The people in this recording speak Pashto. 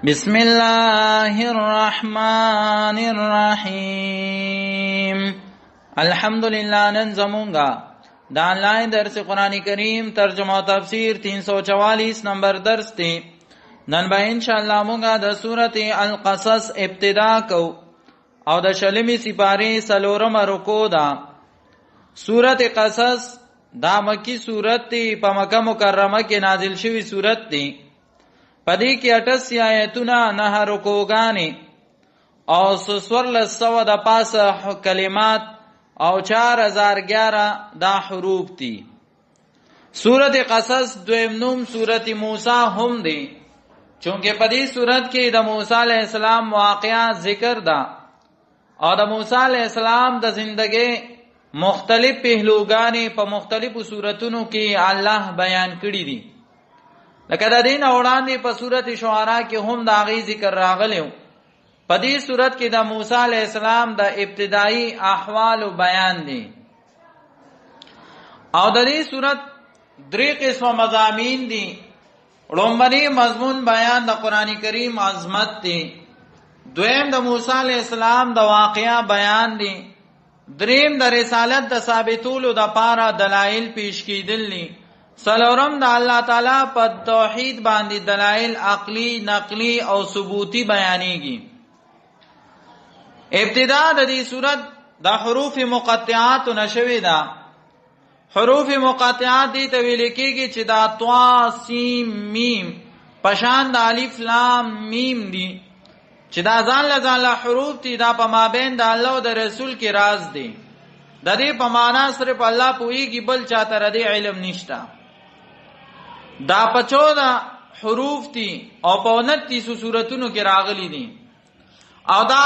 بسم الله الرحمن الرحیم. الحمدللہ. نن زمونگا دا آنلائن درس قرآن کریم ترجمہ و تفسیر 344 نمبر درس تی. نن با انشاءاللہ مونگا دا سورت القصص ابتدا کو او دا شلمی سپاری سلورم رکو دا. سورت قصص دا مکی سورت تی پا مکہ مکرمہ کے نازل شوی سورت تی. پدی کی 88 آیتونا 9 رکوگانی او سسور لسو دا پاس کلمات او 4011 دا حروف تی. سورت قصص دویم نوم سورت موسیٰ هم دی چونکہ پدی سورت کی دا موسیٰ علیہ السلام واقعات ذکر دا او دا موسیٰ علیہ السلام دا زندگی مختلف پہلوگانی پا مختلف صورتونو کی اللہ بیان کری دی. لکه دا دین اوڑاندی پا صورت شعراء کی هم دا غی ذکر راغلیو. پا دی صورت کی دا موسیٰ علیہ السلام دا ابتدائی احوال و بیان دی. او دا دی صورت 3 قسم مضامین دی. رنبنی مضمون بیان دا قرآن کریم عظمت دی. دویم دا موسیٰ علیہ السلام دا واقعہ بیان دی. دریم دا رسالت دا ثابتولو دا پارا دلائل پیش کی دل لی. سلورم دا اللہ تعالی پا توحید باندی دلائل عقلی نقلی او ثبوتی بیانی گی. ابتدا دا دی صورت دا حروف مقطعات نشوی دا. حروف مقطعات دی تولیکی گی چی دا طوا سیم میم پشان دا الف لام میم دی چی دا زان لزان حروف تی دا پا مابین دا اللہ و دا رسول کی راز دی. دا دی پا مانا صرف اللہ پوئی گی بل چاہتا ردی علم نشتا. دا پچو دا حروف تی او پا 29 صورتونو کی راغلی دی او دا